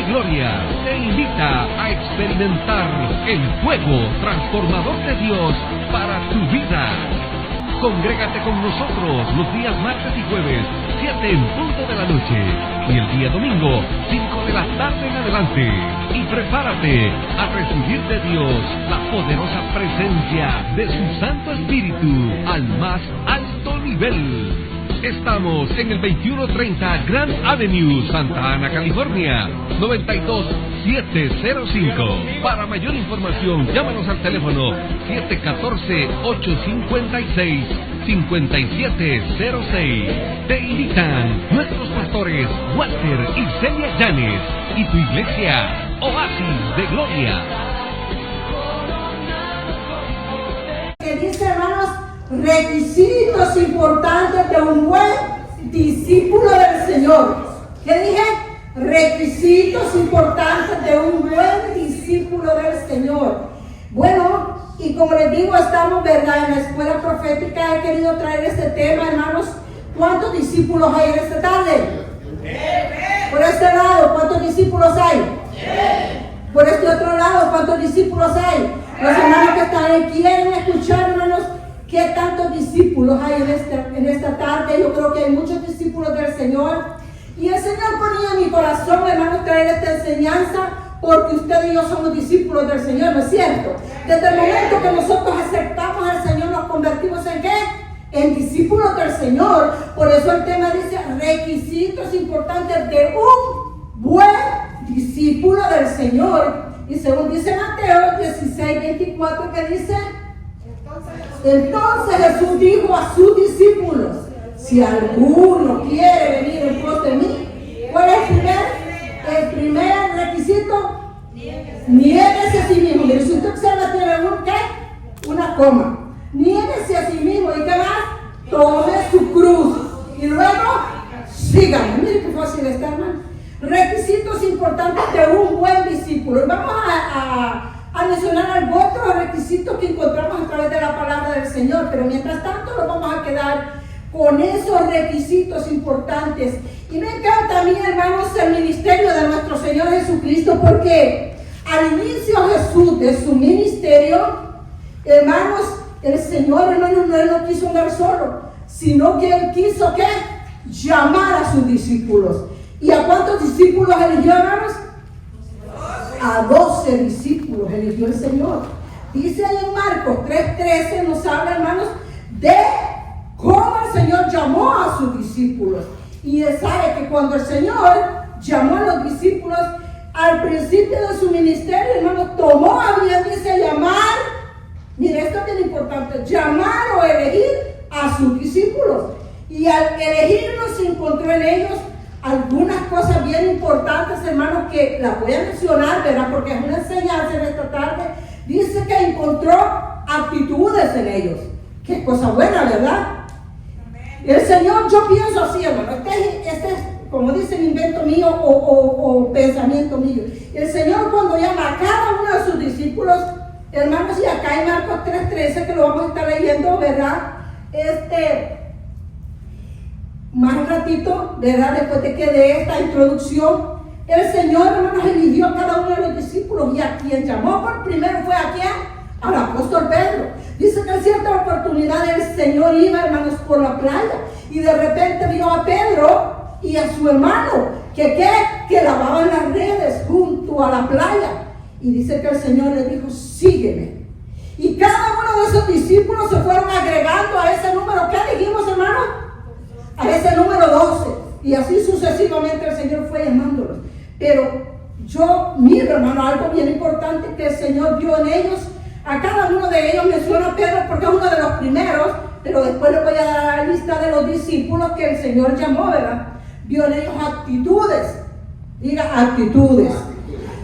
de Gloria te invita a experimentar el fuego transformador de Dios para tu vida. Congrégate con nosotros los días martes y jueves, 7 en punto de la noche, y el día domingo, 5 de la tarde en adelante. Y prepárate a recibir de Dios la poderosa presencia de su Santo Espíritu al más alto nivel. Estamos en el 2130 Grand Avenue, Santa Ana, California, 92705. Para mayor información, llámanos al teléfono 714-856-5706. Te invitan nuestros pastores Walter y Celia Llanes y tu iglesia Oasis de Gloria. Que dice, hermanos, requisitos importantes de un buen discípulo del Señor. ¿Qué dije? Requisitos importantes de un buen discípulo del Señor. Bueno, y como les digo, estamos, ¿verdad?, en la escuela profética. He querido traer este tema, hermanos. ¿Cuántos discípulos hay en esta tarde? Por este lado, ¿cuántos discípulos hay? Por este otro lado, ¿cuántos discípulos hay? Los hermanos que están ahí quieren escuchar, hermanos, ¿qué tantos discípulos hay en esta tarde? Yo creo que hay muchos discípulos del Señor. Y el Señor ponía en mi corazón, hermanos, traer esta enseñanza porque usted y yo somos discípulos del Señor, ¿no es cierto? Desde el momento que nosotros aceptamos al Señor, nos convertimos ¿en qué? En discípulos del Señor. Por eso el tema dice requisitos importantes de un buen discípulo del Señor. Y según dice Mateo 16:24, que dice: entonces Jesús dijo a sus discípulos: si alguno quiere venir en pos de mí, ¿cuál es el primer requisito? Niéguese a sí mismo. Mire, si usted observa, tiene una coma. Niéguese a sí mismo. ¿Y qué más? Tome su cruz. Y luego, síganme. Mire qué fácil está, hermano. Requisitos importantes de un buen discípulo. Y vamos a mencionar algunos otros requisitos que encontramos a través de la palabra del Señor, pero mientras tanto nos vamos a quedar con esos requisitos importantes. Y me encanta a mí, hermanos, el ministerio de nuestro Señor Jesucristo, porque al inicio Jesús de su ministerio, hermanos, el Señor, hermanos, no, Él no quiso andar solo, sino que Él quiso, ¿qué? Llamar a sus discípulos. ¿Y a cuántos discípulos eligió, hermanos? A 12 discípulos eligió el Señor. Dice ahí en Marcos 3:13, nos habla, hermanos, de cómo el Señor llamó a sus discípulos. Y él sabe que cuando el Señor llamó a los discípulos al principio de su ministerio, hermanos, tomó a bien, dice, llamar. Mire, esto es bien importante: llamar o elegir a sus discípulos. Y al elegirlos se encontró en ellos algunas cosas bien importantes, hermanos, que las voy a mencionar, ¿verdad? Porque es una enseñanza en esta tarde. Dice que encontró actitudes en ellos. Qué cosa buena, ¿verdad? El Señor, yo pienso así, hermano. Este es, como dicen, invento mío o pensamiento mío. El Señor, cuando llama a cada uno de sus discípulos, hermanos, y acá en Marcos 3:13, que lo vamos a estar leyendo, ¿verdad? Más un ratito, ¿verdad? Después de que de esta introducción, el Señor, hermanos, eligió a cada uno de los discípulos, y a quien llamó por primero fue ¿a quién? Al apóstol Pedro. Dice que en cierta oportunidad el Señor iba, hermanos, por la playa, y de repente vio a Pedro y a su hermano que lavaban las redes junto a la playa, y dice que el Señor le dijo: sígueme. Y cada uno de esos discípulos se fueron agregando a ese número. ¿Qué dijimos, hermanos? A ese número 12, y así sucesivamente el Señor fue llamándolos. Pero yo miro, hermano, algo bien importante que el Señor vio en ellos. A cada uno de ellos menciona a Pedro porque es uno de los primeros, pero después les voy a dar la lista de los discípulos que el Señor llamó, ¿verdad? Vio en ellos actitudes. Diga actitudes.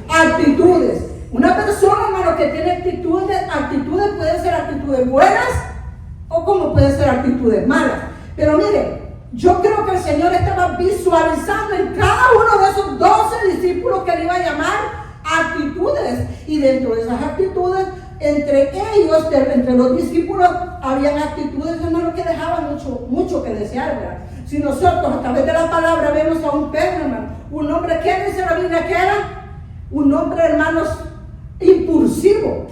Actitudes. Una persona, hermano, que tiene actitudes pueden ser actitudes buenas o como pueden ser actitudes malas. Pero mire, yo creo que el Señor estaba visualizando en cada uno de esos 12 discípulos que le iba a llamar actitudes. Y dentro de esas actitudes, entre ellos, entre los discípulos, habían actitudes, hermano, que dejaban mucho que desear, ¿verdad? Si nosotros a través de la palabra vemos a un Pedro, hermano, un hombre que dice la Biblia que era un hombre, hermanos, impulsivo.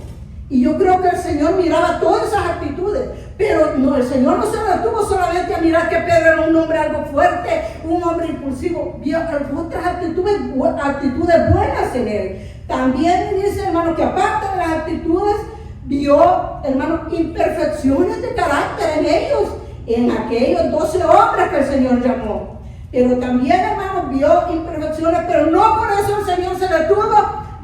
Y yo creo que el Señor miraba todas esas actitudes, pero no, el Señor no se detuvo solamente a mirar que Pedro era un hombre algo fuerte, un hombre impulsivo, vio otras actitudes buenas en él. También dice, hermano, que aparte de las actitudes, vio, hermano, imperfecciones de carácter en ellos, en aquellos 12 hombres que el Señor llamó. Pero también, hermano, vio imperfecciones, pero no por eso el Señor se detuvo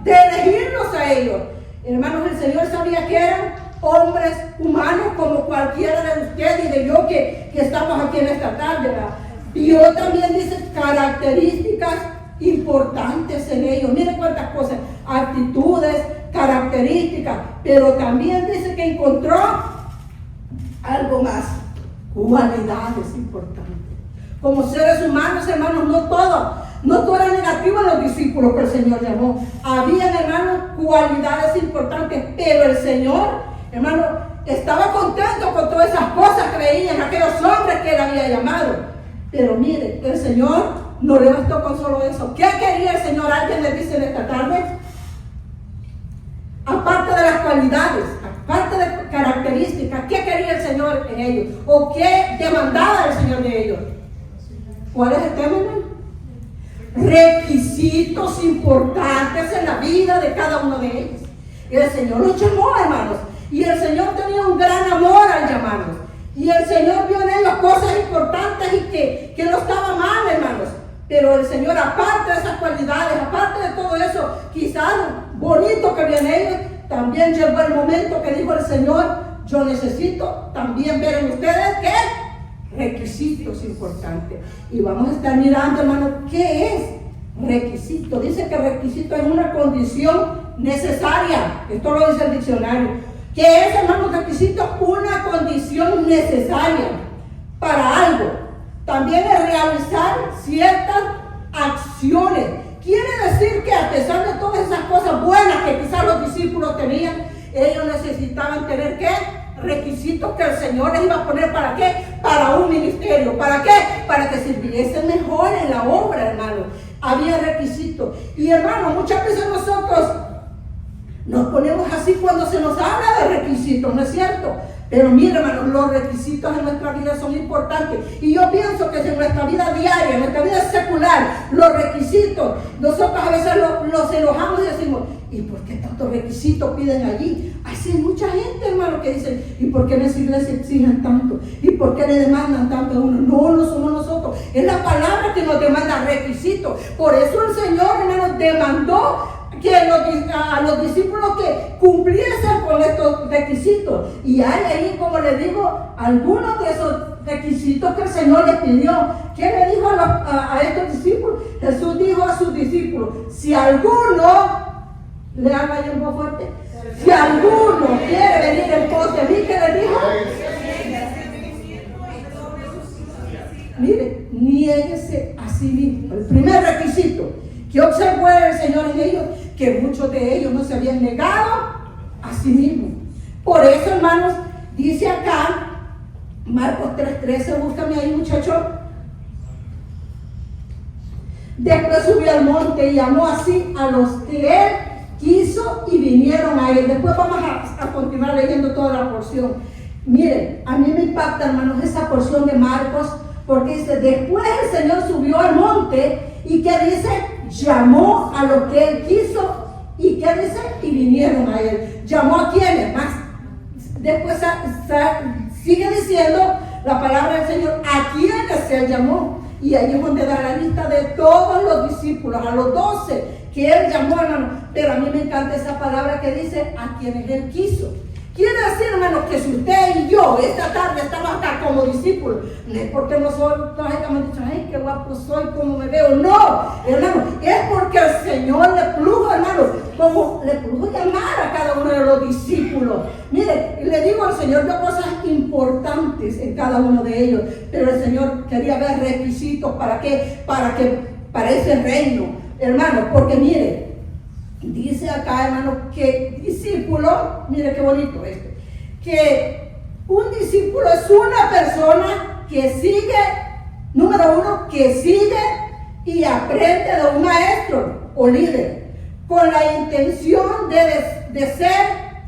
de elegirlos a ellos. Hermanos, el Señor sabía que eran hombres humanos como cualquiera de ustedes y de yo que estamos aquí en esta tarde, ¿verdad? Vio también, dice, características importantes en ellos. Miren cuántas cosas, actitudes, características, pero también dice que encontró algo más, cualidades importantes. Como seres humanos, hermanos, no todo era negativo en los discípulos que el Señor llamó. Habían, hermanos, cualidades importantes, pero el Señor, hermano, estaba contento con todas esas cosas que veían aquellos hombres que él había llamado. Pero mire, el Señor no le bastó con solo eso. ¿Qué quería el Señor? Alguien le dice en esta tarde. Aparte de las cualidades, aparte de características, ¿qué quería el Señor en ellos? ¿O qué demandaba el Señor de ellos? ¿Cuál es el tema, hermano? Requisitos importantes en la vida de cada uno de ellos. Y el Señor los llamó, hermanos. Y el Señor tenía un gran amor al llamarlos. Y el Señor vio en ellos cosas importantes y que no estaba mal, hermanos. Pero el Señor, aparte de esas cualidades, aparte de todo eso, quizás bonito que viene ellos, también llegó el momento que dijo el Señor, yo necesito también ver en ustedes ¿qué? Requisitos importantes. Y vamos a estar mirando, hermano, ¿qué es requisito? Dice que requisito es una condición necesaria. Esto lo dice el diccionario. ¿Qué es, hermano, requisito? Una condición necesaria para algo. También es realizar ciertas acciones. Quiere decir que a pesar de todas esas cosas buenas que quizás los discípulos tenían, ellos necesitaban tener ¿qué? Requisitos que el Señor les iba a poner. ¿Para qué? Para un ministerio. ¿Para qué? Para que sirviesen mejor en la obra, hermano. Había requisitos. Y hermano, muchas veces nosotros nos ponemos así cuando se nos habla de requisitos, ¿no es cierto? Pero mire, hermano, los requisitos en nuestra vida son importantes. Y yo pienso que en nuestra vida diaria, en nuestra vida secular, los requisitos, nosotros a veces los enojamos y decimos, ¿y por qué tantos requisitos piden allí? Hay mucha gente, hermano, que dicen, ¿y por qué en esa iglesia exigen tanto? ¿Y por qué le demandan tanto a uno? No somos nosotros. Es la palabra que nos demanda requisitos. Por eso el Señor, hermano, demandó que a los discípulos que cumpliesen con estos requisitos. Y hay ahí, como les digo, algunos de esos requisitos que el Señor les pidió. ¿Qué le dijo a estos discípulos? Jesús dijo a sus discípulos, si alguno, le haga ahí un poco fuerte, si alguno quiere venir en pos de mí, ¿qué le dijo? Mire, niéguese a sí mismo. El primer requisito que observó el Señor en ellos, que muchos de ellos no se habían negado a sí mismos. Por eso, hermanos, dice acá, Marcos 3:13, búscame ahí, muchachos. Después subió al monte y llamó así a los que él quiso y vinieron a él. Después vamos a continuar leyendo toda la porción. Miren, a mí me impacta, hermanos, esa porción de Marcos, porque dice, después el Señor subió al monte y que dice, llamó a los que él quiso y que dice, y vinieron a él. ¿Llamó a quiénes? Más después sigue diciendo la palabra del Señor, a quienes él llamó. Y ahí es donde da la lista de todos los discípulos, a los 12 que él llamó, hermano. Pero a mí me encanta esa palabra que dice, a quienes él quiso. Quiere decir, hermano, que si usted y yo esta tarde estamos acá como discípulos, no es porque nosotros hayamos dicho, ay, qué guapo soy, cómo me veo. No, hermano, es porque el Señor le plugo, hermano, como le plugo llamar a cada uno de los discípulos. Mire, le digo al Señor, veo cosas importantes en cada uno de ellos, pero el Señor quería ver requisitos. ¿Para qué? Para ese reino, hermano, porque mire, dice acá, hermano, que discípulo, mire qué bonito esto, que un discípulo es una persona que sigue Número 1, que sigue y aprende de un maestro o líder con la intención de ser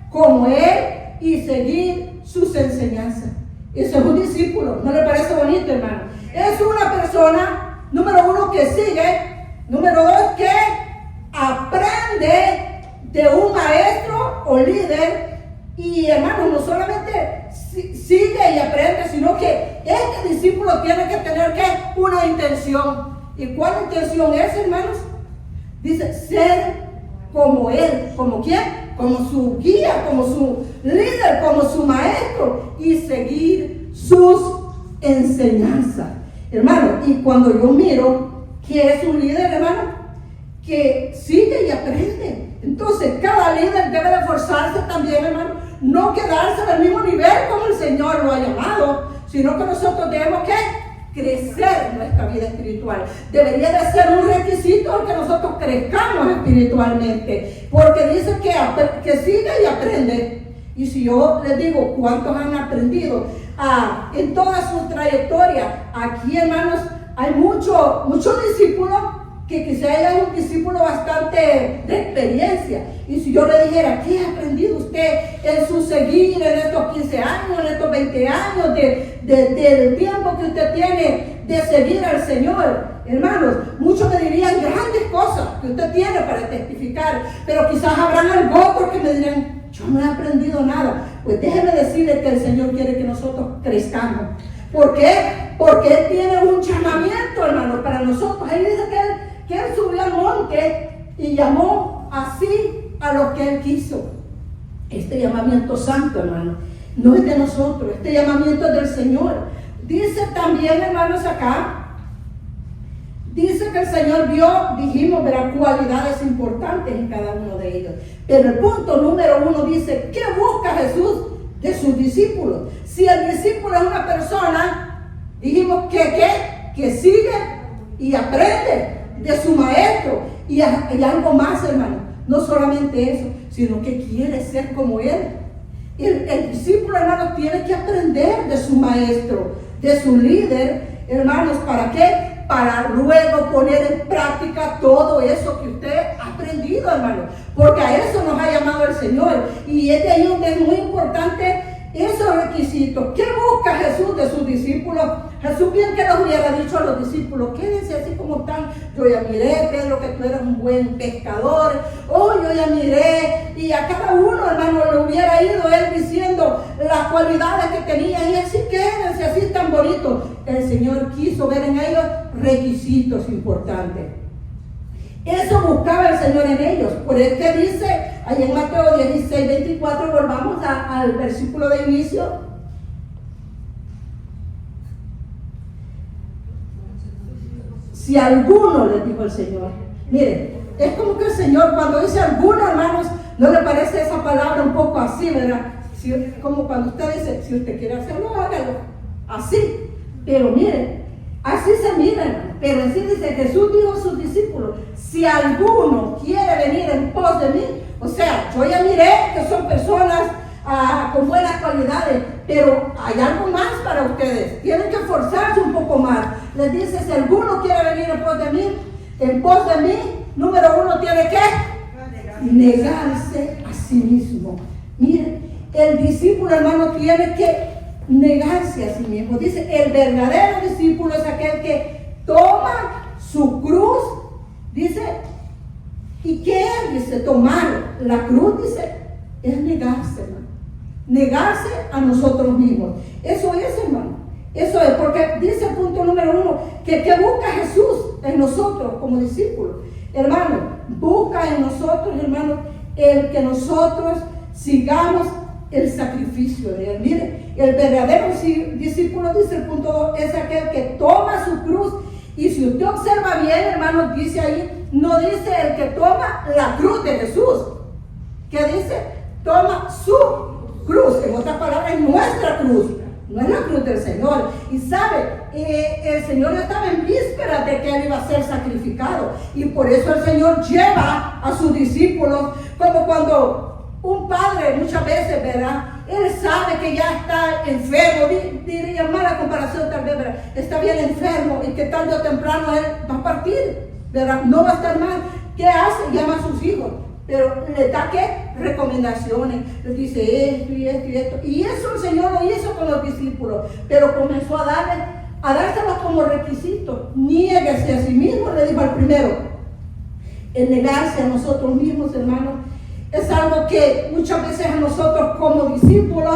como él y seguir sus enseñanzas. Eso es un discípulo. ¿No le parece bonito, hermano? Es una persona, número 1, que sigue. Número 2, que aprende de un maestro o líder. Y hermano, no solamente sigue y aprende, sino que este discípulo tiene que tener ¿qué? Una intención. ¿Y cuál intención es, hermanos? Dice, ser como él. ¿Como quién? Como su guía, como su líder, como su maestro, y seguir sus enseñanzas. Hermano, y cuando yo miro que es un líder, hermano, que sigue y aprende, entonces cada líder debe de esforzarse también, hermano, no quedarse en el mismo nivel como el Señor lo ha llamado, sino que nosotros debemos ¿qué? Crecer en nuestra vida espiritual. Debería de ser un requisito que nosotros crezcamos espiritualmente, porque dice que sigue y aprende. Y si yo les digo cuántos han aprendido en toda su trayectoria, aquí, hermanos, hay muchos discípulos que quizá haya un discípulo bastante de experiencia. Y si yo le dijera, ¿qué ha aprendido usted en su seguir en estos 15 años, en estos 20 años del tiempo que usted tiene de seguir al Señor? Hermanos, muchos me dirían grandes cosas que usted tiene para testificar, pero quizás habrán algo porque me dirán, yo no he aprendido nada. Pues déjeme decirle que el Señor quiere que nosotros crezcamos. ¿Por qué? Porque Él tiene un llamamiento, hermano, para nosotros. Él dice que Él subió al monte y llamó así a los que Él quiso. Este llamamiento santo, hermano, no es de nosotros. Este llamamiento es del Señor. Dice también, hermanos, acá, dice que el Señor vio, dijimos, verá cualidades importantes en cada uno de ellos. Pero el punto número 1 dice, ¿qué busca Jesús de sus discípulos? Si el discípulo es una persona, dijimos que sigue y aprende de su maestro. Y algo más, hermano, no solamente eso, sino que quiere ser como él. El discípulo, hermano, tiene que aprender de su maestro, de su líder, hermanos. ¿Para qué? Para luego poner en práctica todo eso que usted ha aprendido, hermano, porque a eso nos ha llamado el Señor. Y es de ahí donde es muy importante esos requisitos. ¿Qué busca Jesús de sus discípulos? Jesús bien que nos hubiera dicho a los discípulos, quédense así como están. Yo ya miré, Pedro, que tú eres un buen pescador. Oh, yo ya miré. Y a cada uno, hermano, le hubiera ido él diciendo las cualidades que tenía. Y así quédense, así tan bonitos. El Señor quiso ver en ellos requisitos importantes. Eso buscaba el Señor en ellos. Por eso que dice, ahí en Mateo 16, 24, volvamos al versículo de inicio. Si alguno, les dijo el Señor. Miren, es como que el Señor cuando dice alguno, hermanos, ¿no le parece esa palabra un poco así, verdad? Como cuando usted dice, si usted quiere hacerlo, hágalo. Así. Pero miren, así se miran. Pero así dice, Jesús dijo a sus discípulos, si alguno quiere venir en pos de mí, o sea, yo ya miré que son personas con buenas cualidades, pero hay algo más para ustedes. Tienen que esforzarse un poco más. Les dice, si alguno quiere venir en pos de mí, número 1 tiene que negarse a sí mismo. Miren, el discípulo, hermano, tiene que negarse a sí mismo. Dice, el verdadero discípulo es aquel que toma su cruz, dice, ¿y qué es? Dice, tomar la cruz, dice, es negarse, hermano. Negarse a nosotros mismos. Eso es, hermano. Eso es, porque dice el punto número 1, que busca Jesús en nosotros como discípulos. Hermano, busca en nosotros, hermano, el que nosotros sigamos el sacrificio de Él. Mire, el verdadero discípulo, dice el punto 2, es aquel que toma su cruz. Y si usted observa bien, hermano, dice ahí, no dice el que toma la cruz de Jesús. ¿Qué dice? Toma su cruz. En otras palabras, es nuestra cruz. No es la cruz del Señor. Y sabe, el Señor estaba en vísperas de que Él iba a ser sacrificado. Y por eso el Señor lleva a sus discípulos, como cuando un padre muchas veces, ¿verdad? Él sabe que ya está enfermo, diría mala comparación tal vez, ¿verdad? Está bien enfermo y que tarde o temprano él va a partir, ¿verdad? No va a estar mal. ¿Qué hace? Llama a sus hijos, pero le da ¿qué? Recomendaciones, les dice esto y esto y esto. Y eso el Señor lo hizo con los discípulos, pero comenzó a dárselos como requisito. Niéguese a sí mismo, le dijo al primero. El negarse a nosotros mismos, hermanos, es algo que muchas veces a nosotros como discípulos,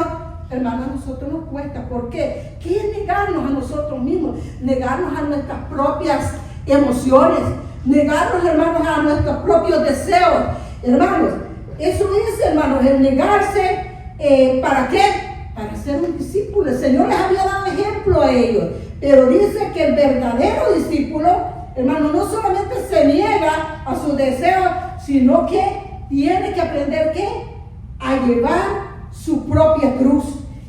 hermanos, a nosotros nos cuesta. ¿Por qué? ¿Qué es negarnos a nosotros mismos? Negarnos a nuestras propias emociones, negarnos, hermanos, a nuestros propios deseos. Hermanos, eso es, hermanos, el negarse, ¿para qué? Para ser un discípulo. El Señor les había dado ejemplo a ellos, pero dice que el verdadero discípulo, hermano, no solamente se niega a sus deseos, sino que tiene que aprender ¿qué? A llevar su propia cruz,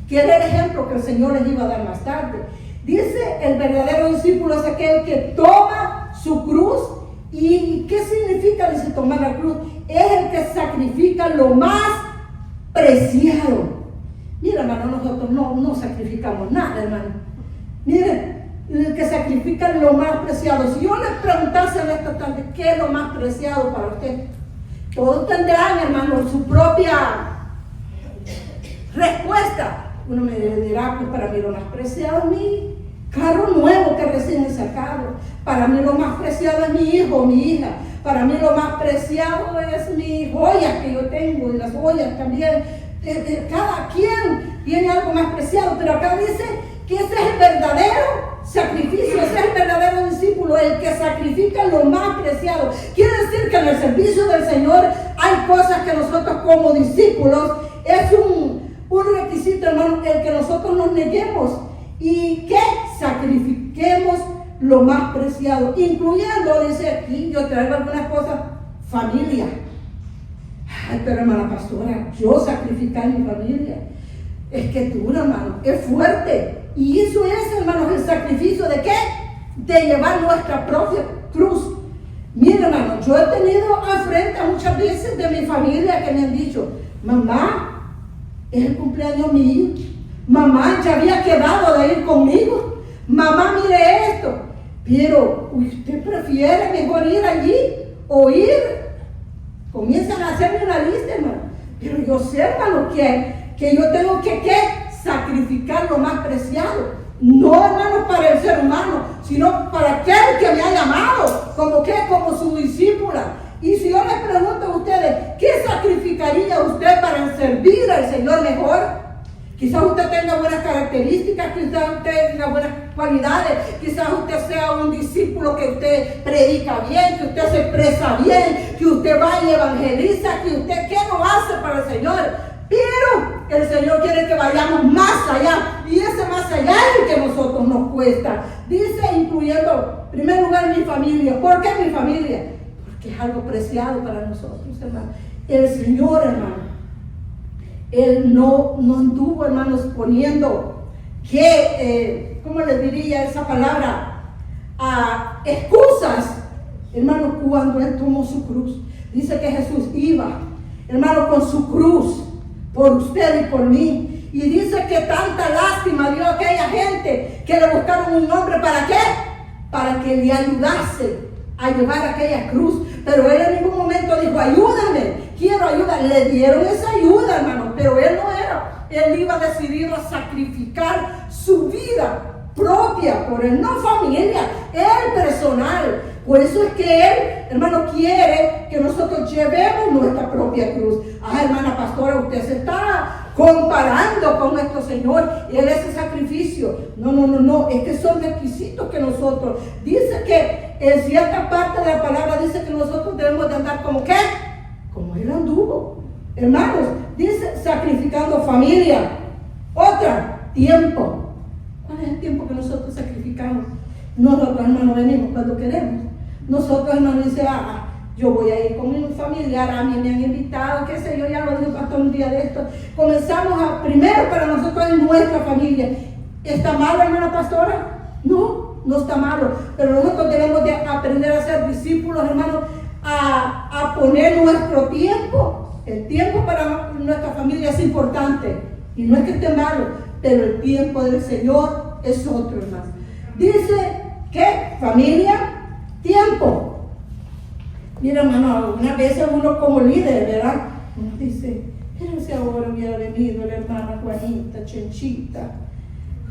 que era el ejemplo que el Señor les iba a dar más tarde. Dice, el verdadero discípulo es aquel que toma su cruz. ¿Y qué significa? Dice, tomar la cruz. Es el que sacrifica lo más preciado. Mira, hermano, nosotros no sacrificamos nada, hermano. Miren, el que sacrifica lo más preciado. Si yo les preguntase en esta tarde, ¿qué es lo más preciado para usted? Todos tendrán, hermano, su propia respuesta. Uno me dirá, pues para mí lo más preciado es mi carro nuevo que recién he sacado. Para mí lo más preciado es mi hijo, mi hija. Para mí lo más preciado es mis joyas que yo tengo, y las joyas también. Cada quien tiene algo más preciado, pero acá dice que ese es el verdadero sacrificio, ese es el verdadero discípulo, el que sacrifica lo más preciado. Quiere decir que en el servicio del Señor hay cosas que nosotros como discípulos es un requisito, hermano, el que nosotros nos neguemos y que sacrifiquemos lo más preciado, incluyendo, dice aquí, yo traigo algunas cosas, familia. Ay, pero hermana pastora, yo sacrificar mi familia, es que duro, hermano, es fuerte. Y eso es, hermanos, el sacrificio de ¿qué? De llevar nuestra propia cruz. Miren, hermano, yo he tenido afrenta muchas veces de mi familia que me han dicho, mamá, es el cumpleaños mío, mamá ya había quedado de ir conmigo, mamá, mire esto, pero usted prefiere mejor ir allí o ir, comienzan a hacerme una lista, hermano, pero yo sé, hermano, que yo tengo que ¿qué? Sacrificar lo más preciado, no, hermanos, para el ser humano, sino para aquel que me ha llamado, como su discípula. Y si yo les pregunto a ustedes, ¿qué sacrificaría usted para servir al Señor mejor? Quizás usted tenga buenas características, quizás usted tenga buenas cualidades, quizás usted sea un discípulo que usted predica bien, que usted se expresa bien, que usted va y evangeliza, que usted ¿qué no hace para el Señor? Pero el Señor quiere que vayamos más allá, y ese más allá es el que a nosotros nos cuesta. Dice, incluyendo, en primer lugar, mi familia. ¿Por qué mi familia? Porque es algo preciado para nosotros, hermano. El Señor, hermano, Él no anduvo, hermanos, poniendo ¿cómo les diría esa palabra? Excusas, hermano, cuando Él tomó su cruz. Dice que Jesús iba, hermano, con su cruz por usted y por mí. Y dice que tanta lástima dio a aquella gente que le buscaron un hombre. ¿Para qué? Para que le ayudase a llevar aquella cruz. Pero él en ningún momento dijo, ayúdame, quiero ayuda. Le dieron esa ayuda, hermano, pero él no era. Él iba decidido a sacrificar su vida propia por él, no familia, él personal. Por eso es que Él, hermano, quiere que nosotros llevemos nuestra propia cruz. Hermana pastora, usted se está comparando con nuestro Señor y Él es el sacrificio. No, es que son requisitos que nosotros, dice que en cierta parte de la palabra dice que nosotros debemos de andar como ¿qué? Como Él anduvo. Hermanos, dice sacrificando familia. Otra, tiempo. ¿Cuál es el tiempo que nosotros sacrificamos? Nosotros, hermanos, venimos cuando queremos. Nosotros, hermanos, dice, yo voy a ir con mi familiar, a mí me han invitado, qué sé yo, ya lo digo hasta un día de esto. Comenzamos primero para nosotros en nuestra familia. ¿Está malo, hermana pastora? No está malo, pero nosotros debemos de aprender a ser discípulos, hermanos, a poner nuestro tiempo. El tiempo para nuestra familia es importante. Y no es que esté malo, pero el tiempo del Señor es otro, hermano. Dice que familia, tiempo. Mira, hermano, algunas veces uno como líder, ¿verdad? Uno dice, pero si ahora hubiera venido la hermana Juanita, Chenchita,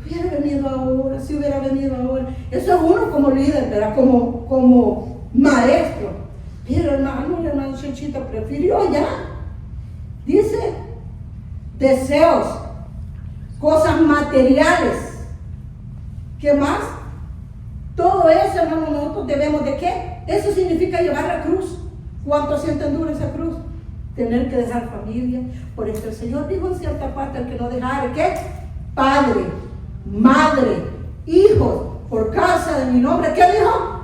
hubiera venido ahora, si hubiera venido ahora. Eso es uno como líder, ¿verdad? Como maestro. Pero hermano, la hermana Chenchita prefirió ya. Dice, deseos, cosas materiales. ¿Qué más? Todo eso, hermano, nosotros debemos de ¿qué? Eso significa llevar la cruz. ¿Cuánto sienten dura esa cruz? Tener que dejar familia. Por eso el Señor dijo en cierta parte, el que no dejare, ¿qué? Padre, madre, hijos, por causa de mi nombre. ¿Qué dijo?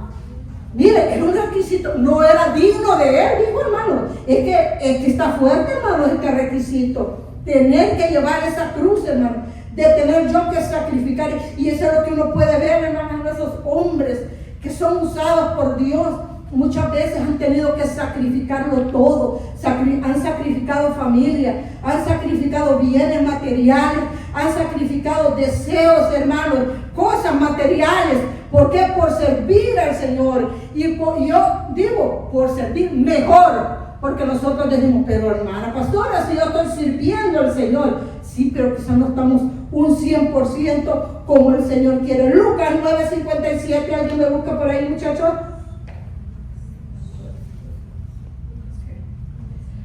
Mire, era un requisito, no era digno de él, dijo, hermano. Es que está fuerte, hermano, este requisito. Tener que llevar esa cruz, hermano. De tener yo que sacrificar. Y eso es lo que uno puede ver, hermano, en esos hombres que son usados por Dios. Muchas veces han tenido que sacrificarlo todo. Han sacrificado familia, han sacrificado bienes materiales, han sacrificado deseos, hermanos, cosas materiales. ¿Por qué? Por servir al Señor. Y yo digo, por servir mejor. Porque nosotros decimos, pero hermana pastora, si yo estoy sirviendo al Señor. Sí, pero quizás no estamos un 100% como el Señor quiere. Lucas 9:57, ¿alguien me busca por ahí, muchachos?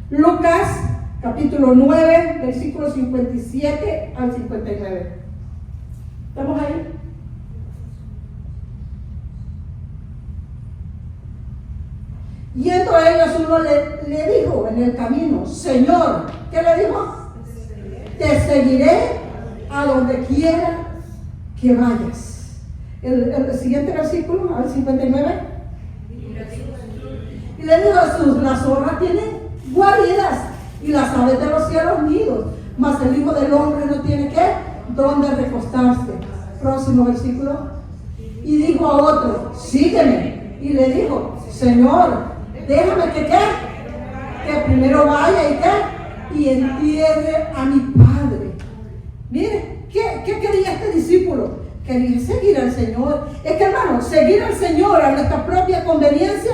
Lucas capítulo 9, versículos 57 al 59. ¿Estamos ahí? Yendo a ellos, uno le dijo en el camino, Señor, ¿qué le dijo? Te seguiré a donde quiera que vayas. El siguiente versículo, al 59. Y le dijo a Jesús, las zorras tienen guaridas y las aves de los cielos nidos, mas el Hijo del Hombre no tiene ¿qué? Dónde recostarse. Próximo versículo. Y dijo a otro, sígueme. Y le dijo, Señor, déjame que ¿qué? Que primero vaya y ¿qué? Y entierre a mi Padre. Mire, ¿qué quería este discípulo? Quería seguir al Señor. Es que, hermano, seguir al Señor a nuestra propia conveniencia,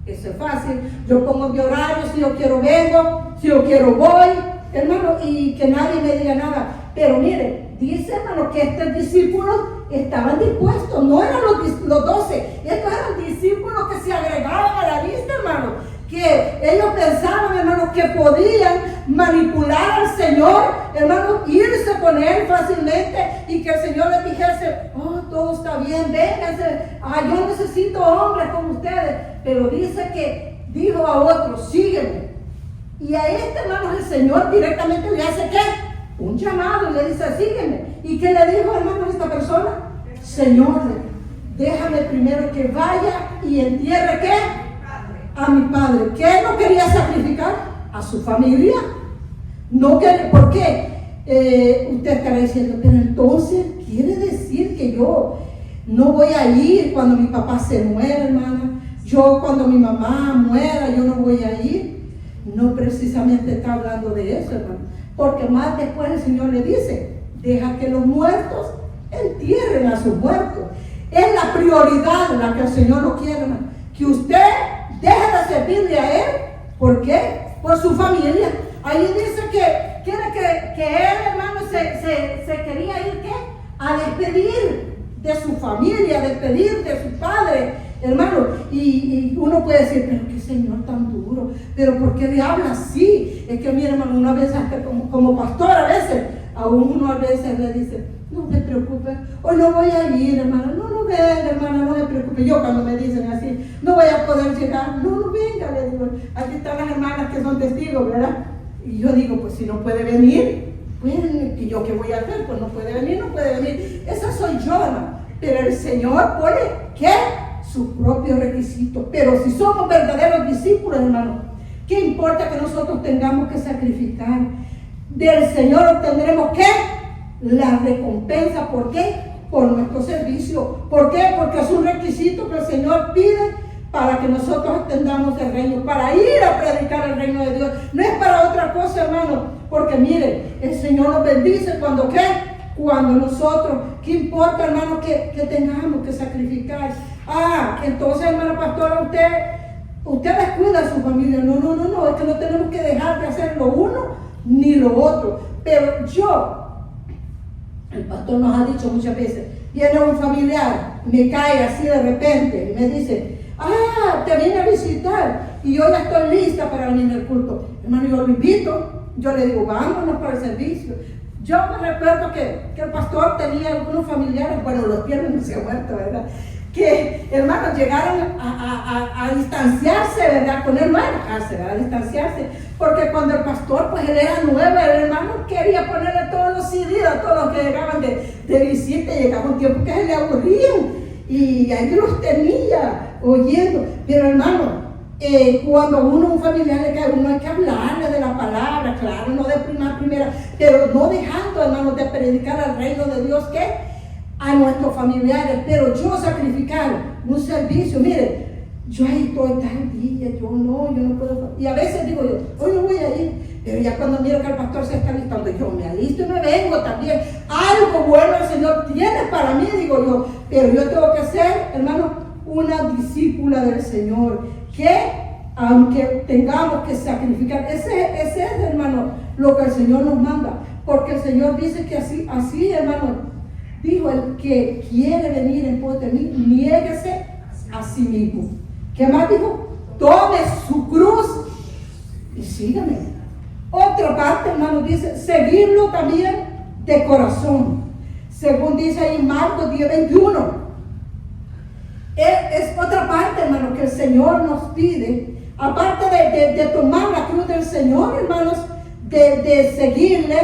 eso es fácil. Yo pongo mi horario, si yo quiero vengo, si yo quiero voy, hermano, y que nadie me diga nada. Pero mire, dice, hermano, que estos discípulos estaban dispuestos, no eran los 12, estos eran discípulos que se agregaban a la lista, hermano. Que ellos pensaban, hermano, que podían manipular al Señor, hermano, irse con él fácilmente y que el Señor les dijese, oh, todo está bien, vénganse, yo necesito hombres como ustedes. Pero dice que dijo a otros, sígueme. Y a este, hermano, el Señor directamente le hace ¿qué? Un llamado y le dice, sígueme. ¿Y qué le dijo, hermano, a esta persona? Señor, déjame primero que vaya y entierre ¿qué? A mi Padre. ¿Qué no quería sacrificar? A su familia. No quería. ¿Por qué? Usted estará diciendo, pero entonces quiere decir que yo no voy a ir cuando mi papá se muera, hermana. Yo cuando mi mamá muera, yo no voy a ir. No precisamente está hablando de eso, hermano. Porque más después el Señor le dice, deja que los muertos entierren a sus muertos. Es la prioridad la que el Señor no quiere, hermano. Que usted deje de servirle a Él. ¿Por qué? Por su familia. Ahí dice que quiere que él, hermano, se quería ir, ¿qué? A despedir de su familia, a despedir de su padre, hermano. Y uno puede decir, pero qué Señor tan duro, pero ¿por qué le habla así? Es que, mi hermano, una vez hasta como pastor a veces, a uno a veces le dice, no te preocupes, hoy no voy a ir, hermano, no venga, hermana, no me preocupe. Yo cuando me dicen así, no voy a poder llegar, no venga, le digo, aquí están las hermanas que son testigos, ¿verdad? Y yo digo, pues si no puede venir, pues ¿y yo qué voy a hacer? Pues no puede venir. Esa soy yo, hermano. Pero el Señor pone, ¿qué? Su propio requisito. Pero si somos verdaderos discípulos, hermano, ¿qué importa que nosotros tengamos que sacrificar? Del Señor obtendremos, ¿qué? La recompensa. ¿Por qué? Por nuestro servicio. ¿Por qué? Porque es un requisito que el Señor pide para que nosotros extendamos el reino, para ir a predicar el reino de Dios. No es para otra cosa, hermano, Porque miren, el Señor nos bendice cuando ¿qué? Cuando nosotros, ¿qué importa, hermano, que tengamos que sacrificar? Entonces, hermano pastora, usted descuida a su familia. No, es que no tenemos que dejar de hacer lo uno ni lo otro. Pero el pastor nos ha dicho muchas veces, viene un familiar, me cae así de repente y me dice, te viene a visitar y yo ya estoy lista para venir al culto. Hermano, yo lo invito, yo le digo, vámonos para el servicio. Yo me recuerdo que el pastor tenía algunos familiares, bueno, los pierden, no se han muerto, ¿verdad? Que, hermanos, llegaron a distanciarse, ¿verdad? Con él no a enojarse, ¿verdad? A distanciarse, porque cuando el pastor, pues él era nuevo, el hermano quería ponerle todos los CDs a todos los que llegaban de visita, y llegaba un tiempo que se le aburrían, y ahí los tenía oyendo. Pero, hermano, cuando un familiar le cae, uno hay que hablarle de la palabra, claro, no de primera, pero no dejando, hermano, de predicar al reino de Dios, que a nuestros familiares. Pero yo sacrificar un servicio, mire, yo ahí estoy tal día, yo no puedo, y a veces digo yo, hoy no voy a ir, pero ya cuando miro que el pastor se está listando, yo me alisto y me vengo también. Algo bueno el Señor tiene para mí, digo yo, pero yo tengo que ser, hermano, una discípula del Señor, que aunque tengamos que sacrificar, ese es, hermano, lo que el Señor nos manda, porque el Señor dice que así, hermano, dijo, el que quiere venir en pos de mí, niéguese a sí mismo. ¿Qué más dijo? Tome su cruz y sígame. Otra parte, hermano, dice, seguirlo también de corazón. Según dice ahí Marcos 10:21. Es otra parte, hermano, que el Señor nos pide. Aparte de tomar la cruz del Señor, hermanos, de seguirle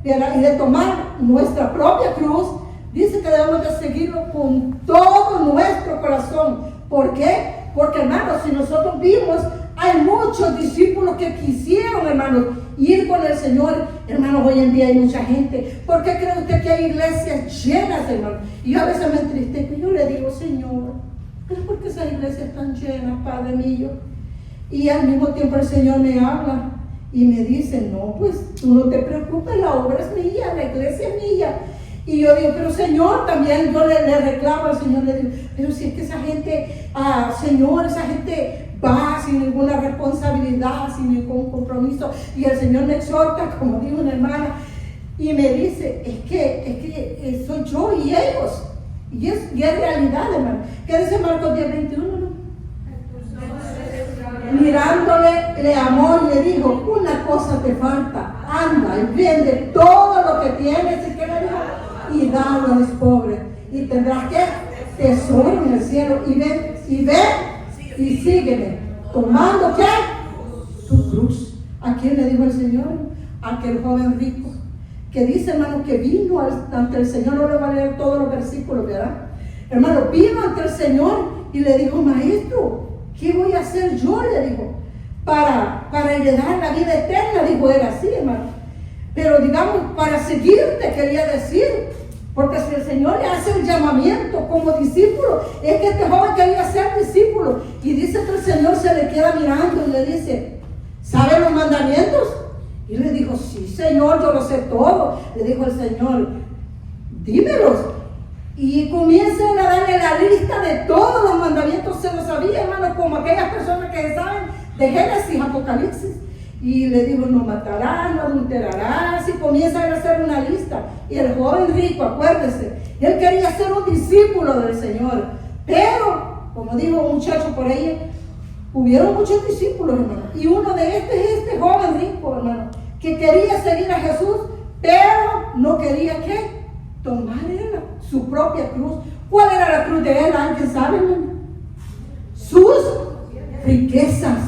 y de tomar nuestra propia cruz, dice que debemos de seguirlo con todo nuestro corazón. ¿Por qué? Porque, hermanos, si nosotros vimos, hay muchos discípulos que quisieron, hermanos, ir con el Señor. Hermanos, hoy en día hay mucha gente. ¿Por qué cree usted que hay iglesias llenas, hermanos? Y yo a veces me entristezco y yo le digo, Señor, ¿pero por qué esas iglesias están llenas, Padre mío? Y al mismo tiempo el Señor me habla y me dice, no, pues tú no te preocupes, la obra es mía, la iglesia es mía. Y yo digo, pero Señor, también yo le reclamo al Señor, le digo, pero si es que esa gente, Señor, esa gente va sin ninguna responsabilidad, sin ningún compromiso, y el Señor me exhorta, como dijo una hermana, y me dice, es que soy yo y ellos, y es realidad, hermano. ¿Qué dice Marcos 10:21? ¿No? Mirándole, le amó y le dijo, una cosa te falta, anda y vende todo lo que tienes, y que le dijo, y dalo a los pobres, y tendrás que tesoro en el cielo, y ven y sígueme, tomando ¿qué? Tu cruz. ¿A quién le dijo el Señor? A aquel joven rico, que dice, hermano, que vino ante el Señor. No le va a leer todos los versículos, ¿verdad? Hermano, vino ante el Señor y le dijo, maestro, ¿qué voy a hacer yo? Le dijo, para heredar la vida eterna, dijo él así, hermano. Pero digamos, para seguirte, quería decir, porque si el Señor le hace el llamamiento como discípulo, es que este joven quería ser discípulo, y dice que el Señor se le queda mirando y le dice, ¿sabe los mandamientos? Y le dijo, sí, Señor, yo lo sé todo. Le dijo el Señor, dímelos. Y comiencen a darle la lista de todos los mandamientos. Se lo sabía, hermano, como aquellas personas que saben de Génesis, Apocalipsis. Y le dijo, no matarás, no adulterarás, y comienza a hacer una lista. Y el joven rico, acuérdese, él quería ser un discípulo del Señor. Pero, como dijo un muchacho por ahí, hubieron muchos discípulos, hermano. Y uno de estos es este joven rico, hermano, que quería seguir a Jesús, pero no quería, ¿qué? Tomar él su propia cruz. ¿Cuál era la cruz de él? ¿Alguien sabe, hermano? Sus riquezas,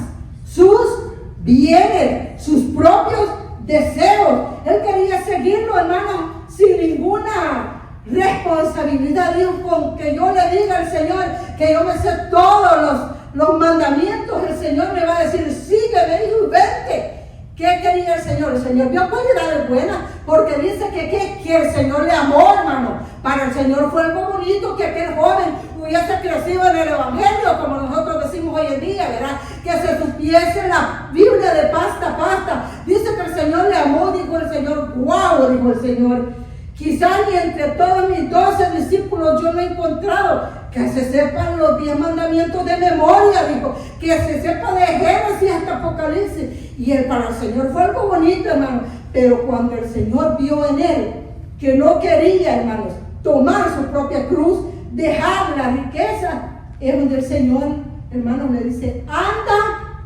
sus bienes, sus propios deseos. Él quería seguirlo, hermano, sin ninguna responsabilidad. Dijo, con que yo le diga al Señor que yo me sé todos los mandamientos, el Señor me va a decir, sígueme, hijo, vente. ¿Qué quería el Señor? El Señor vio cualidades buenas, porque dice que el Señor le amó, hermano. Para el Señor fue algo bonito que aquel joven hubiese crecido en el Evangelio, como nosotros decimos hoy en día, ¿verdad? Que se supiese la Biblia de pasta a pasta. Dice que el el Señor le amó, dijo el Señor, guau, dijo el Señor. Quizás ni entre todos mis 12 discípulos yo no he encontrado que se sepan los 10 mandamientos de memoria, dijo, que se sepa de Génesis hasta Apocalipsis. Y para el Señor fue algo bonito, hermano. Pero cuando el Señor vio en él que no quería, hermanos, tomar su propia cruz, dejar la riqueza, es donde el Señor, hermano, le dice, anda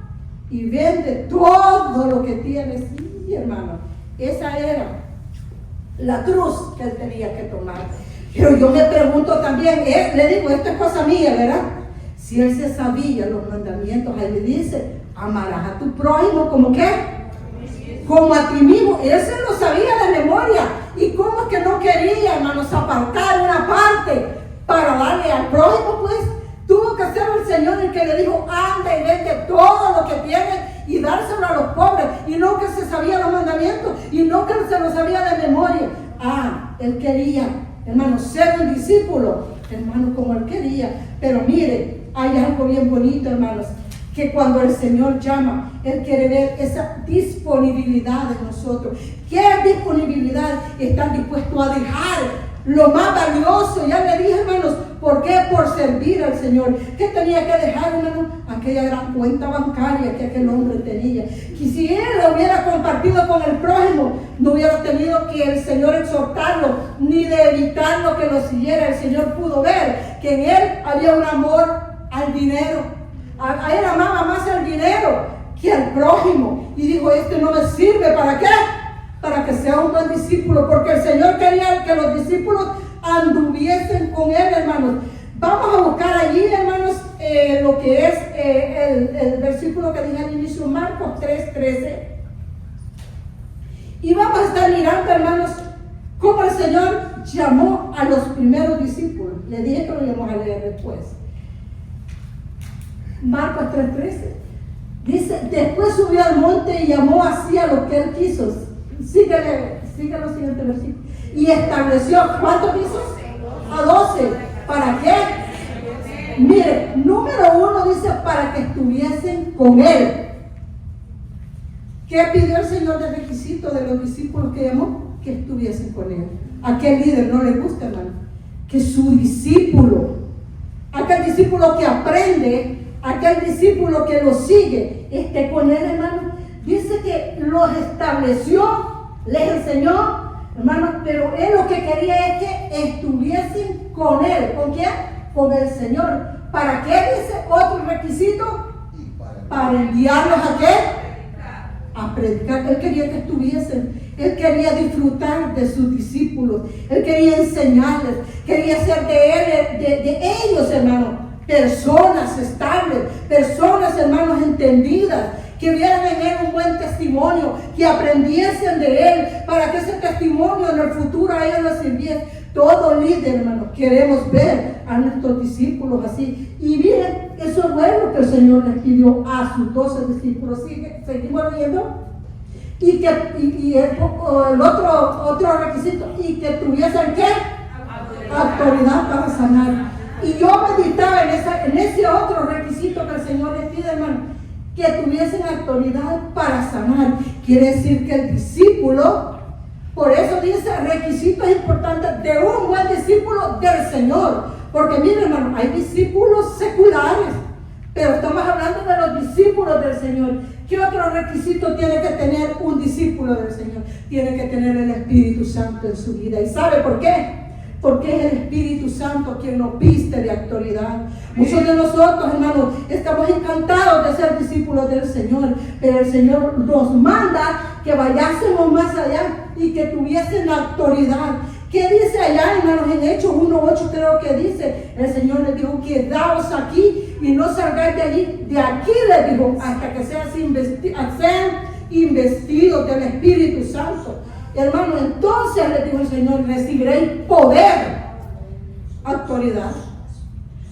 y vende todo lo que tienes. Sí, hermano, esa era la cruz que él tenía que tomar. Pero yo me pregunto también, le digo, esto es cosa mía, ¿verdad? Si él se sabía los mandamientos, ahí le dice, amarás a tu prójimo, ¿como qué? Como a ti mismo. Él se lo sabía de memoria. ¿Y cómo es que no quería, hermanos, apartar una parte para darle al prójimo? Pues tuvo que ser el Señor el que le dijo, anda y vende todo lo que tienes y dárselo a los pobres. Y no que se sabía los mandamientos, y no que se los sabía de memoria. Él quería, hermano, ser un discípulo, hermano, como él quería. Pero mire, hay algo bien bonito, hermanos, que cuando el Señor llama, Él quiere ver esa disponibilidad de nosotros. ¿Qué disponibilidad? Están dispuestos a dejar lo más valioso. Ya le dije, hermanos, ¿por qué? Por servir al Señor. ¿Qué tenía que dejar, hermano? Aquella gran cuenta bancaria que aquel hombre tenía. Y si él lo hubiera compartido con el prójimo, no hubiera tenido que el Señor exhortarlo, ni de evitarlo que lo siguiera. El Señor pudo ver que en él había un amor al dinero. A él amaba más el dinero que al prójimo. Y dijo, este no me sirve, ¿para qué? Para que sea un buen discípulo, porque el Señor quería que los discípulos anduviesen con él, hermanos. Vamos a buscar allí, hermanos, lo que es el versículo que dije al inicio, Marcos 3:13. Y vamos a estar mirando, hermanos, cómo el Señor llamó a los primeros discípulos. Le dije que lo íbamos a leer después. Marcos 3:13 dice, después subió al monte y llamó así a los que él quiso. Síguele los siguientes versículos. Y estableció, ¿cuántos dice? A 12. ¿Para qué? Mire, número 1 dice, para que estuviesen con él. ¿Qué pidió el Señor de requisito de los discípulos que llamó? Que estuviesen con él. ¿A qué líder no le gusta, hermano? Que su discípulo, aquel discípulo que aprende, aquel discípulo que lo sigue, esté con él, hermano. Dice que los estableció, les enseñó, hermano, pero él lo que quería es que estuviesen con él. ¿Con quién? Con el Señor. ¿Para qué dice otro requisito? Para enviarlos a qué? A predicar. Él quería que estuviesen. Él quería disfrutar de sus discípulos. Él quería enseñarles. Quería hacer de ellos, hermano, personas estables, personas, hermanos, entendidas, que vieran en él un buen testimonio, que aprendiesen de él, para que ese testimonio en el futuro a ellos les sirviese. Todo líder, hermanos, queremos ver a nuestros discípulos así. Y miren, eso es bueno que el Señor les pidió a sus 12 discípulos. Seguimos leyendo. Y el otro requisito, y que tuviesen ¿qué? Autoridad para sanar. Y yo meditaba en ese otro requisito que el Señor les pide, hermano, que tuviesen autoridad para sanar. Quiere decir que el discípulo, por eso dice requisitos importantes de un buen discípulo del Señor. Porque miren, hermano, hay discípulos seculares, pero estamos hablando de los discípulos del Señor. ¿Qué otro requisito tiene que tener un discípulo del Señor? Tiene que tener el Espíritu Santo en su vida. ¿Y sabe por qué? Porque es el Espíritu Santo quien nos viste de autoridad. Muchos de nosotros, hermanos, estamos encantados de ser discípulos del Señor, pero el Señor nos manda que vayásemos más allá y que tuviesen autoridad. ¿Qué dice allá, hermanos? En Hechos 1:8 creo que dice, el Señor les dijo, quedaos aquí y no salgáis de allí. De aquí les dijo, hasta que sean investidos del Espíritu Santo. Hermano, entonces le dijo el Señor, recibiréis poder, autoridad.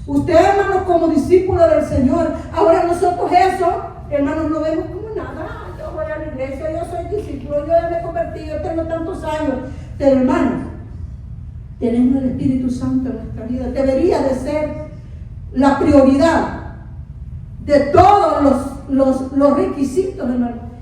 Usted, hermano, como discípulo del Señor, ahora nosotros eso, hermanos, lo vemos como nada. Yo voy a la iglesia, yo soy discípulo, yo ya me he convertido, yo tengo tantos años. Pero, hermanos, tenemos el Espíritu Santo en nuestra vida. Debería de ser la prioridad de todos los requisitos, hermano.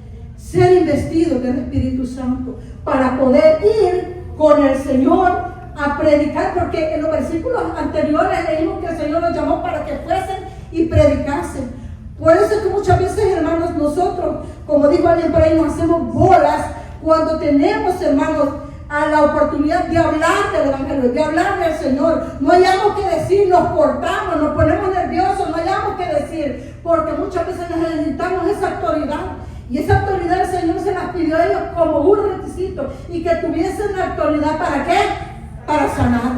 ser investidos del Espíritu Santo para poder ir con el Señor a predicar, porque en los versículos anteriores leímos que el Señor los llamó para que fuesen y predicasen. Por eso es que muchas veces, hermanos, nosotros, como dijo alguien por ahí, nos hacemos bolas cuando tenemos, hermanos, a la oportunidad de hablar del Evangelio, de hablar del Señor. No hayamos que decir, nos cortamos, nos ponemos nerviosos, no hayamos que decir, porque muchas veces necesitamos esa autoridad. Y esa autoridad el Señor se las pidió a ellos como un requisito, y que tuviesen la autoridad, ¿para qué? Para sanar.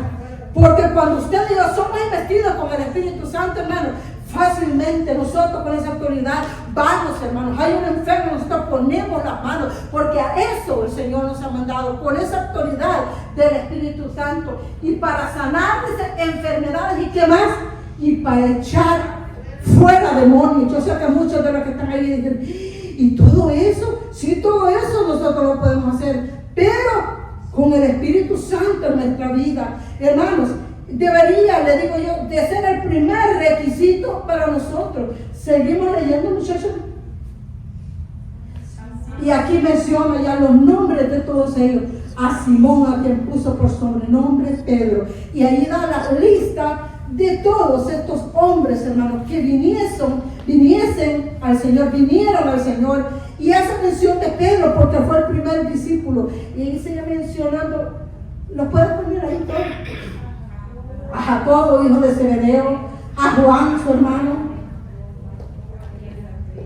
Porque cuando usted y yo somos investidos con el Espíritu Santo, hermano, fácilmente nosotros con esa autoridad vamos, hermanos. Hay un enfermo, nosotros ponemos las manos, porque a eso el Señor nos ha mandado, con esa autoridad del Espíritu Santo, y para sanar enfermedades. ¿Y qué más? Y para echar fuera demonios. Yo sé que muchos de los que están ahí dicen, y todo eso, sí, todo eso nosotros lo podemos hacer, pero con el Espíritu Santo en nuestra vida, hermanos, debería, le digo yo, de ser el primer requisito para nosotros. Seguimos leyendo, muchachos. Y aquí menciona ya los nombres de todos ellos. A Simón, a quien puso por sobrenombre Pedro. Y ahí da la lista de todos estos hombres, hermanos, que viniesen al Señor, vinieron al Señor. Y hace mención de Pedro porque fue el primer discípulo. Y ahí sigue mencionando, ¿lo puedes poner ahí todo? A Jacobo, hijo de Zebedeo, a Juan, su hermano,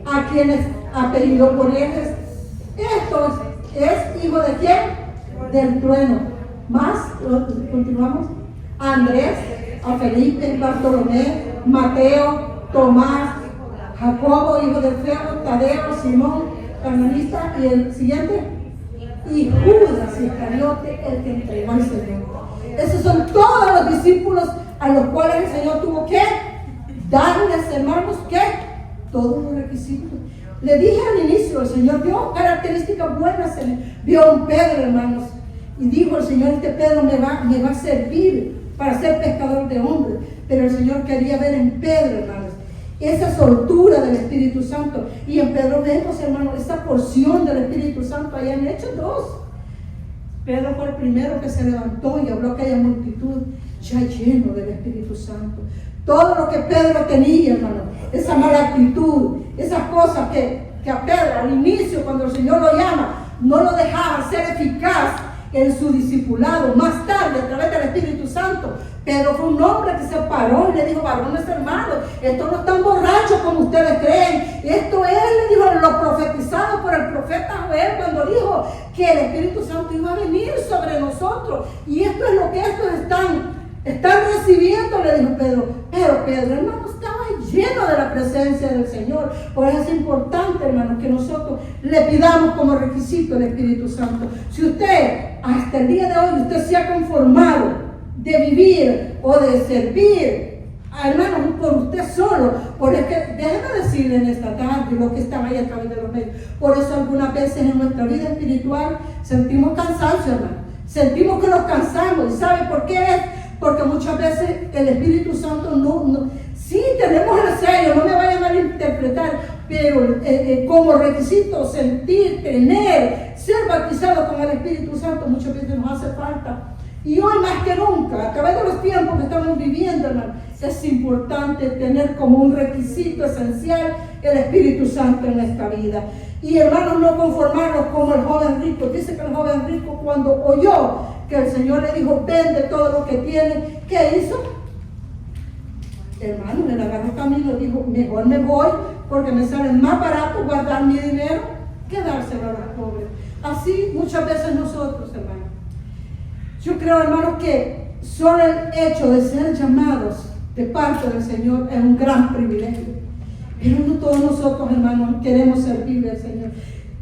a quienes apellidó por ellos. Esto es hijo de quién? Del trueno. Más, continuamos. A Andrés, a Felipe, Bartolomé, Mateo, Tomás, Jacobo, hijo de Alfeo, Tadeo, Simón, cananista, y el siguiente, y Judas Iscariote, el que entregó al Señor. Esos son todos los discípulos a los cuales el Señor tuvo que darles, hermanos, ¿qué? Todos los requisitos. Le dije al inicio, el Señor vio características buenas, vio un Pedro, hermanos, y dijo el Señor, este Pedro me va a servir para ser pescador de hombres. Pero el Señor quería ver en Pedro, hermanos, esa soltura del Espíritu Santo. Y en Pedro vemos, hermanos, esa porción del Espíritu Santo allá en Hechos 2. Pedro fue el primero que se levantó y habló a aquella multitud ya lleno del Espíritu Santo. Todo lo que Pedro tenía, hermano, esa mala actitud, esas cosas que a Pedro al inicio, cuando el Señor lo llama, no lo dejaban ser eficaz en su discipulado. Más tarde, a través del Espíritu Santo, Pedro fue un hombre que se paró y le dijo, varones hermanos, esto no es tan borracho como ustedes creen. Esto es, le dijo, lo profetizado por el profeta Joel cuando dijo que el Espíritu Santo iba a venir sobre nosotros. Y esto es lo que estos están recibiendo, le dijo Pedro. Pero Pedro, hermano, estaba lleno de la presencia del Señor. Por eso es importante, hermano, que nosotros le pidamos como requisito el Espíritu Santo. Si usted, hasta el día de hoy, usted se ha conformado de vivir o de servir, hermano, por usted solo, porque déjeme decirle en esta tarde, los que están ahí a través de los medios, por eso algunas veces en nuestra vida espiritual sentimos cansancio, hermano, sentimos que nos cansamos. ¿Y sabe por qué es? Porque muchas veces el Espíritu Santo sí tenemos el sello, no me vayan a malinterpretar, pero como requisito sentir, tener, ser bautizado con el Espíritu Santo muchas veces nos hace falta. Y hoy más que nunca, a través de los tiempos que estamos viviendo, hermano, es importante tener como un requisito esencial el Espíritu Santo en nuestra vida. Y hermanos, no conformarnos como el joven rico. Dice que el joven rico, cuando oyó que el Señor le dijo, vende todo lo que tiene, ¿qué hizo? Hermano, le agarró camino y dijo, mejor me voy, porque me sale más barato guardar mi dinero que dárselo a los pobres. Así muchas veces nosotros, hermanos. Yo creo, hermanos, que solo el hecho de ser llamados de parte del Señor es un gran privilegio. Pero no todos nosotros, hermanos, queremos servirle al Señor.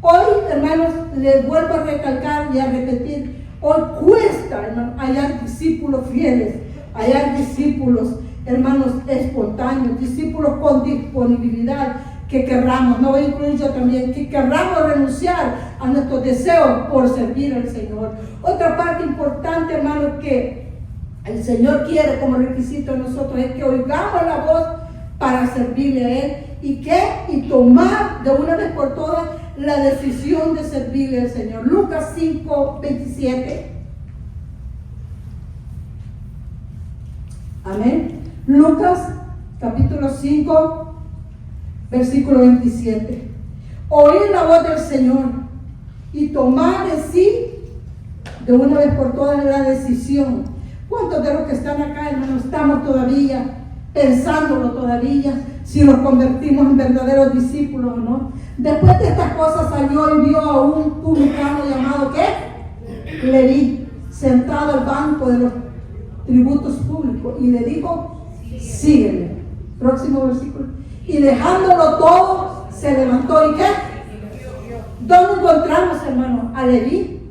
Hoy, hermanos, les vuelvo a recalcar y a repetir, hoy cuesta, hermanos, hallar discípulos fieles, hallar discípulos, hermanos, espontáneos, discípulos con disponibilidad, que querramos, no voy a incluir yo también, que querramos renunciar a nuestros deseos por servir al Señor. Otra parte importante, hermanos, que el Señor quiere como requisito de nosotros es que oigamos la voz para servirle a Él y tomar de una vez por todas la decisión de servirle al Señor. Lucas 5:27. Amén. Lucas capítulo 5, versículo 27. Oír la voz del Señor y tomar en sí de una vez por todas la decisión. ¿Cuántos de los que están acá, hermanos, estamos todavía pensándolo todavía? Si nos convertimos en verdaderos discípulos o no. Después de estas cosas salió y vio a un publicano llamado ¿qué? Leví, sentado al banco de los tributos públicos, y le dijo: sígueme. Próximo versículo. Y dejándolo todo, se levantó y ¿qué? ¿Dónde encontramos, hermano? A Leví.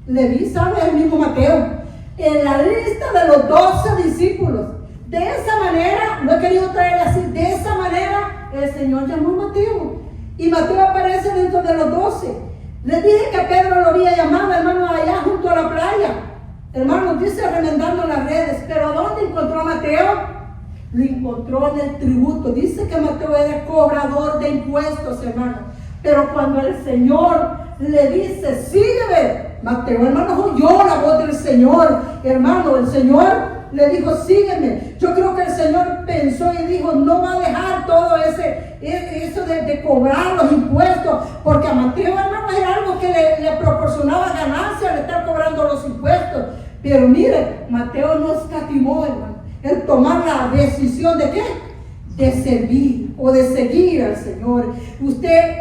Leví, ¿sabe? El mismo Mateo. En la lista de los 12 discípulos. De esa manera, lo he querido traer así, de esa manera el Señor llamó a Mateo. Y Mateo aparece dentro de los 12. Les dije que Pedro lo había llamado, hermano, allá junto a la playa. Hermano, dice remendando las redes. Pero ¿dónde encontró a Mateo? Lo encontró en el tributo. Dice que Mateo era cobrador de impuestos, hermano. Pero cuando el Señor le dice: sígueme, Mateo, hermano, oyó la voz del Señor. Hermano, el Señor le dijo: sígueme. Yo creo que el Señor pensó y dijo: no va a dejar todo eso de cobrar los impuestos, porque a Mateo, hermano, era algo que le proporcionaba ganancia al estar cobrando los impuestos. Pero mire, Mateo no escatimó, hermano, el tomar la decisión de ¿qué? De servir o de seguir al Señor. Usted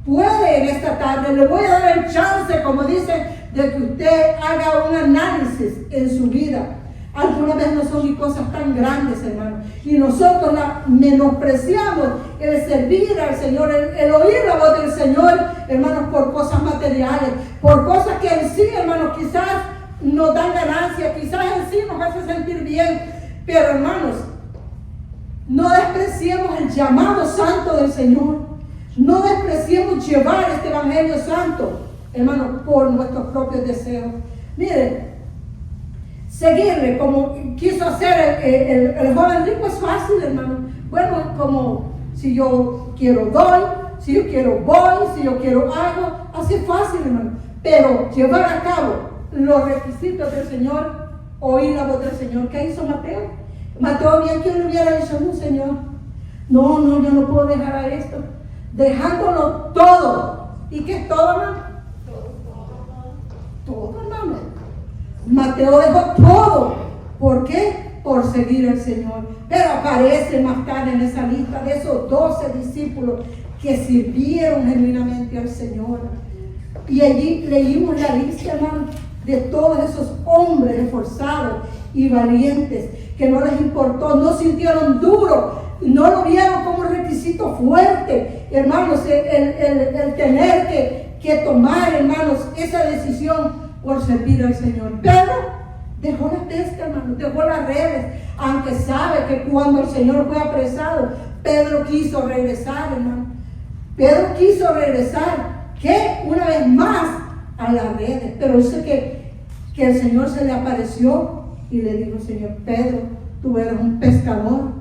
puede en esta tarde, le voy a dar el chance, como dice, de que usted haga un análisis en su vida. Algunas veces no son ni cosas tan grandes, hermano, y nosotros la menospreciamos, el servir al Señor, el oír la voz del Señor, hermanos, por cosas materiales, por cosas que en sí, hermanos, quizás nos dan ganancia, quizás en sí nos hace sentir bien, pero hermanos, no despreciemos el llamado santo del Señor, no despreciemos llevar este evangelio santo, hermanos, por nuestros propios deseos. Miren, seguirle como quiso hacer el joven rico es fácil, hermano. Bueno, como si yo quiero doy, si yo quiero voy, si yo quiero hago, así es fácil, hermano. Pero llevar a cabo los requisitos del Señor, oír la voz del Señor. ¿Qué hizo Mateo? Mateo bien que le hubiera dicho: no, Señor, no, yo no puedo dejar a esto, dejándolo todo. ¿Y qué es todo, hermano? Todo, hermano. Mateo dejó todo. ¿Por qué? Por seguir al Señor. Pero aparece más tarde en esa lista de esos 12 discípulos que sirvieron genuinamente al Señor. Y allí leímos la lista, hermano, de todos esos hombres esforzados y valientes que no les importó, no sintieron duro, no lo vieron como un requisito fuerte, hermanos, el tener que tomar, hermanos, esa decisión por servir al Señor. Pedro dejó la pesca, hermano, dejó las redes, aunque sabe que cuando el Señor fue apresado, Pedro quiso regresar, hermano. Pedro quiso regresar, que una vez más a las redes, pero dice que el Señor se le apareció y le dijo: Señor, Pedro, tú eres un pescador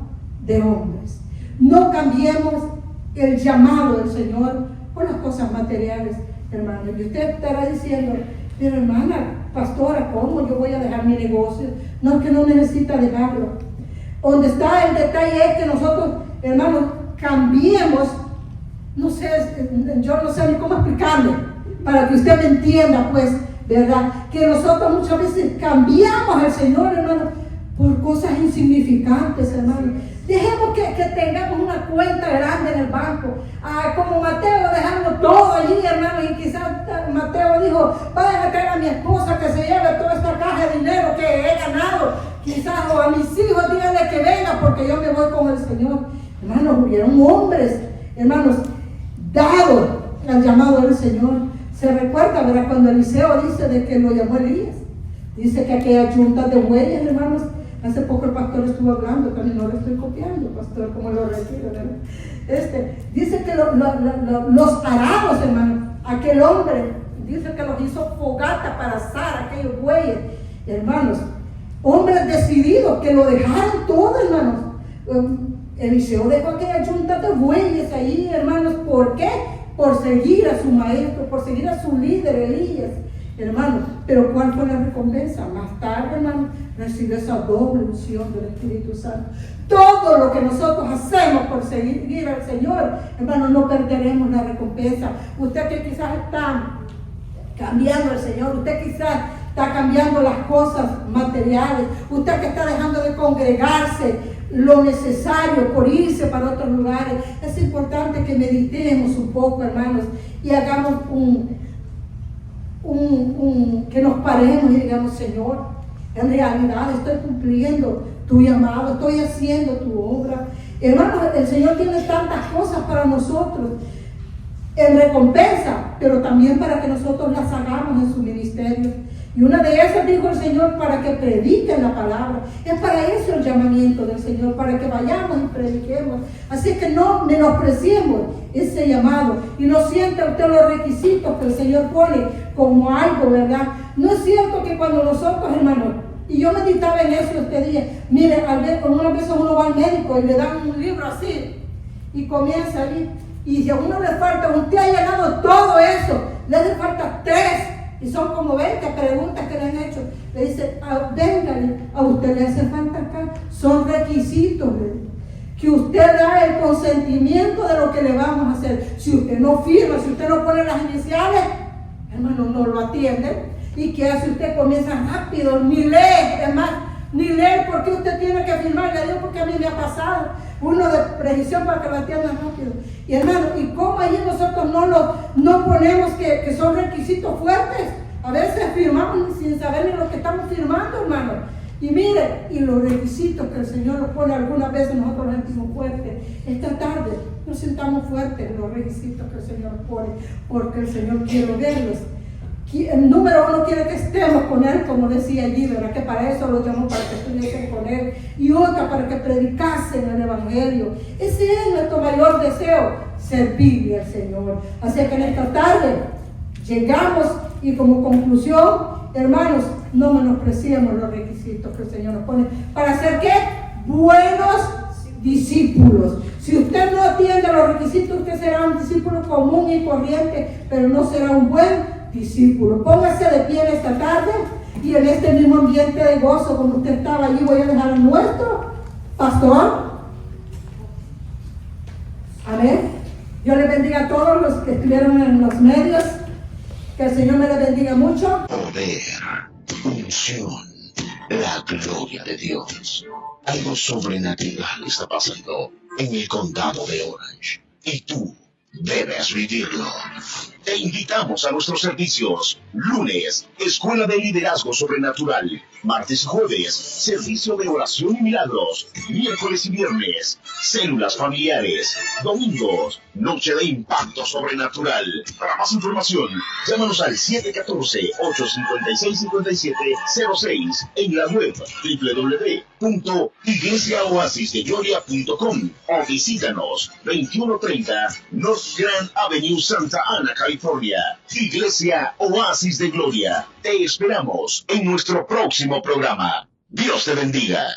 de hombres. No cambiemos el llamado del Señor por las cosas materiales, hermano. Y usted estará diciendo: pero hermana, pastora, ¿cómo yo voy a dejar mi negocio? No, que no necesita dejarlo. Donde está el detalle es que nosotros, hermanos, cambiemos, no sé, yo no sé ni cómo explicarle, para que usted me entienda, pues, ¿verdad? Que nosotros muchas veces cambiamos al Señor, hermano, por cosas insignificantes, hermano. Dejemos que tengamos una cuenta grande en el banco. Como Mateo, dejando todo allí, hermano. Y quizás Mateo dijo: vayan a traer a mi esposa que se lleve toda esta caja de dinero que he ganado. Quizás, o a mis hijos, díganle que vengan porque yo me voy con el Señor. Hermanos, hubieron hombres, hermanos, dados al llamado del Señor. Se recuerda, ¿verdad? Cuando Eliseo dice de que lo llamó Elías. Dice que aquellas juntas de bueyes, hermanos. Hace poco el pastor estuvo hablando, también no lo estoy copiando, pastor, como lo retiro, ¿verdad? Dice que los arados, hermano, aquel hombre, dice que los hizo fogata para asar aquellos bueyes, hermanos, hombres decididos que lo dejaron todo, hermanos. Eliseo dejó aquella junta de bueyes ahí, hermanos. ¿Por qué? por seguir a su maestro, por seguir a su líder Elías, hermano. Pero ¿cuál fue la recompensa? Más tarde, hermano, recibió esa doble unción del Espíritu Santo. Todo lo que nosotros hacemos por seguir al Señor, hermano, no perderemos la recompensa. Usted que quizás está cambiando al Señor, usted quizás está cambiando las cosas materiales, usted que está dejando de congregarse lo necesario por irse para otros lugares, es importante que meditemos un poco, hermanos, y hagamos que nos paremos y digamos: Señor, en realidad estoy cumpliendo tu llamado, estoy haciendo tu obra. Hermanos, el Señor tiene tantas cosas para nosotros en recompensa, pero también para que nosotros las hagamos en su ministerio. Y una de esas, dijo el Señor, para que prediquen la palabra. Es para eso el llamamiento del Señor, para que vayamos y prediquemos. Así que no menospreciemos ese llamado y no sienta usted los requisitos que el Señor pone como algo, ¿verdad? No es cierto que cuando nosotros, hermanos, y yo meditaba en eso este día, mire, algunas veces uno va al médico y le dan un libro así y comienza ahí, y si a uno le falta, usted ha llenado todo eso, le hace falta 3, y son como 20 preguntas que le han hecho. Le dice: véngale, a usted le hace falta acá. Son requisitos, ¿verdad? Que usted da el consentimiento de lo que le vamos a hacer. Si usted no firma, si usted no pone las iniciales, hermano, no lo atiende. ¿Y qué hace usted? Comienza rápido, ni lee, además, ni lee. ¿Por qué usted tiene que firmar? Le digo porque a mí me ha pasado. Uno de previsión para que lo atiendan rápido. Y hermano, ¿y cómo allí nosotros no ponemos que son requisitos fuertes? A veces firmamos sin saber ni lo que estamos firmando, hermano. Y mire, y los requisitos que el Señor nos pone, algunas veces nosotros los sentimos fuertes. Esta tarde nos sentamos fuertes en los requisitos que el Señor nos pone, porque el Señor quiere verlos. El número 1 quiere que estemos con Él, como decía allí, ¿verdad? Que para eso lo llamó, para que estuviesen con Él. Y otra, para que predicasen el Evangelio. Ese es nuestro mayor deseo, servirle al Señor. Así que en esta tarde llegamos, y como conclusión, hermanos, no menospreciemos los requisitos que el Señor nos pone. ¿Para hacer qué? Buenos discípulos. Si usted no atiende los requisitos, usted será un discípulo común y corriente, pero no será un buen discípulo. Póngase de pie en esta tarde, y en este mismo ambiente de gozo como usted estaba allí, voy a dejar a nuestro pastor. Amén. Dios le bendiga a todos los que estuvieron en los medios. Que el Señor me le bendiga mucho. Poder, unción, la gloria de Dios. Algo sobrenatural está pasando en el condado de Orange, y tú debes vivirlo. Te invitamos a nuestros servicios. Lunes, Escuela de Liderazgo Sobrenatural. Martes y jueves, servicio de oración y milagros. Miércoles y viernes, células familiares. Domingos, noche de impacto sobrenatural. Para más información, llámanos al 714-856-5706 en la web www.iglesiaoasisdegloria.com o visítanos 2130 North Grand Avenue, Santa Ana, California. Iglesia Oasis de Gloria. Te esperamos en nuestro próximo programa. Dios te bendiga.